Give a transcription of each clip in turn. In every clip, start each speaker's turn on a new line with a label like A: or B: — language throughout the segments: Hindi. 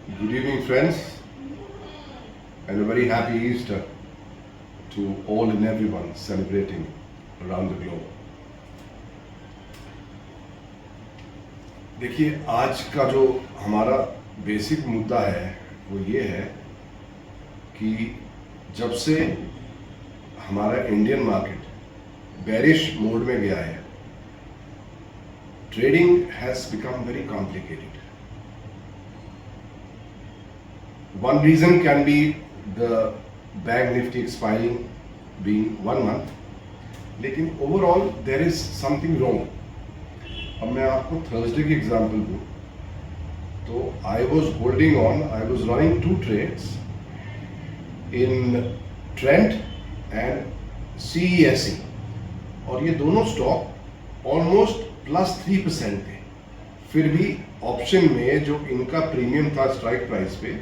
A: Good evening, friends, and a very happy Easter to all and everyone celebrating around the globe. देखिए, आज का जो हमारा बेसिक मुद्दा है वो ये है कि जब से हमारा इंडियन मार्केट बेरिश मोड में गया है, trading has become very complicated. One reason can be the Bank Nifty expiring being 1 month, लेकिन overall there is something wrong. अब मैं आपको थर्सडे की एग्जांपल दूँ तो I was holding on, I was running 2 trades in Trent and CESE और ये दोनों स्टॉक ऑलमोस्ट +3% थे. फिर भी ऑप्शन में जो इनका प्रीमियम था स्ट्राइक प्राइस पे,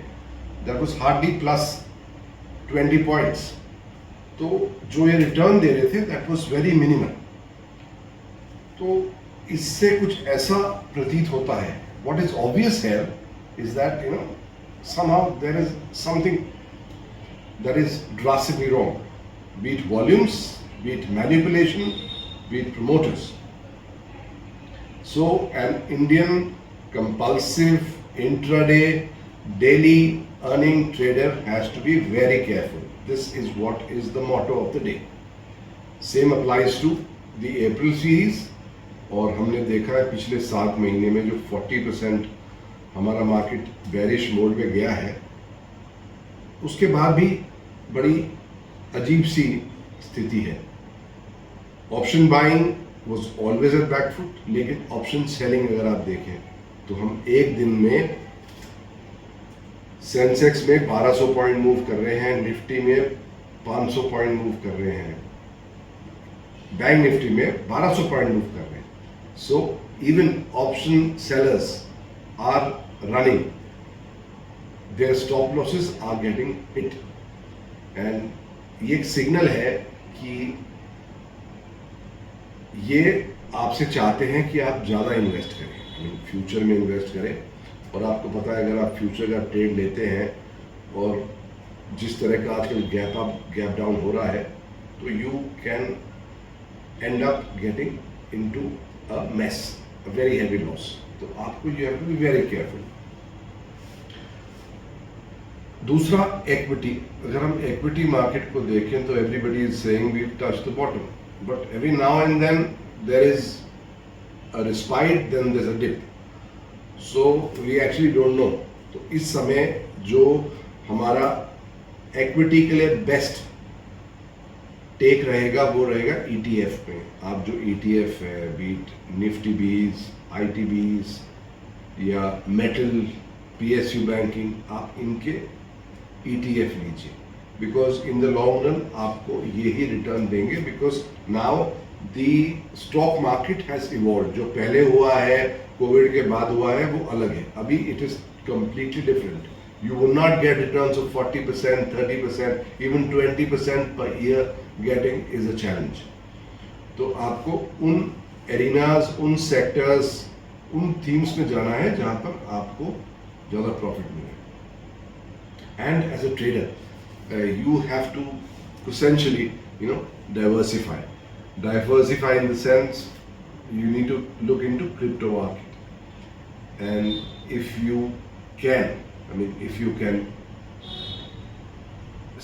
A: that was hardly +20 points. तो जो ये रिटर्न दे रहे थे that was very minimal. तो इससे कुछ ऐसा प्रतीत होता है, what is obvious here is that somehow there is something that is drastically wrong, be it volumes, be it manipulation, be it promoters. So an Indian compulsive intraday daily earning trader has to be very careful. This is what is the motto of the day. Same applies to the April series. और हमने देखा है पिछले 7 महीने में जो 40% हमारा मार्केट बेरिश मोड में गया है, उसके बाद भी बड़ी अजीब सी स्थिति है. Option buying was always at back foot, लेकिन ऑप्शन सेलिंग अगर आप देखें तो हम एक दिन में सेंसेक्स में 1200 पॉइंट मूव कर रहे हैं, निफ्टी में 500 पॉइंट मूव कर रहे हैं, बैंक निफ्टी में 1200 पॉइंट मूव कर रहे हैं. So even option sellers are running, their stop losses are getting hit, and ये एक सिग्नल है कि ये आपसे चाहते हैं कि आप ज़्यादा इन्वेस्ट करें, फ्यूचर में इन्वेस्ट करें. और आपको पता है अगर आप फ्यूचर का ट्रेड लेते हैं और जिस तरह का आजकल गैप अप गैप डाउन हो रहा है, तो you can end up getting into a mess, a very heavy loss. तो आपको you have to be very careful. दूसरा, इक्विटी. अगर हम इक्विटी मार्केट को देखें तो everybody is saying we touch the bottom, but every now and then there is a respite, then there is a dip. So we actually don't know. तो इस समय जो हमारा इक्विटी के लिए बेस्ट टेक रहेगा वो रहेगा ETF में. आप जो ETF है, बीट निफ्टी बीज, ITBs या मेटल, PSU बैंकिंग, आप इनके ETF लीजिए, because in the long run आपको यही रिटर्न देंगे. Because now the stock market has evolve. जो पहले हुआ है, कोविड के बाद हुआ है, वो अलग है. अभी it is completely different. You will not gate returns of 40%, 30%, even 20% per year. Getting is a challenge. तो आपको उन एरिनाज, उन सेक्टर्स, उन थीम्स में जाना है जहां पर आपको ज़्यादा प्रॉफिट मिले. And as a trader you have to essentially diversify. Diversify in the sense you need to look into crypto market, and if you can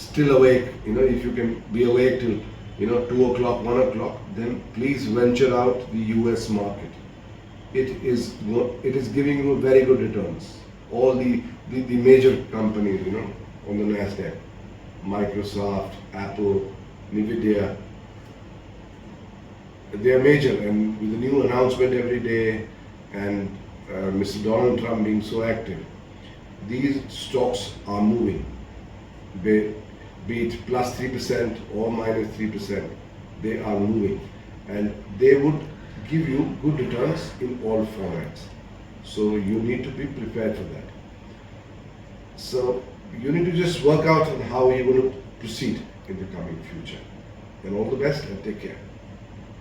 A: still awake, if you can be awake till 2 o'clock, 1 o'clock, then please venture out the US market. It is giving you very good returns. All the major companies on the Nasdaq, Microsoft, Apple, Nvidia, they are major, and with the new announcement every day, and Mr. Donald Trump being so active, these stocks are moving, be it +3% or -3%, they are moving, and they would give you good returns in all formats. So you need to be prepared for that. So you need to just work out on how you're going to proceed in the coming future. And all the best, and take care.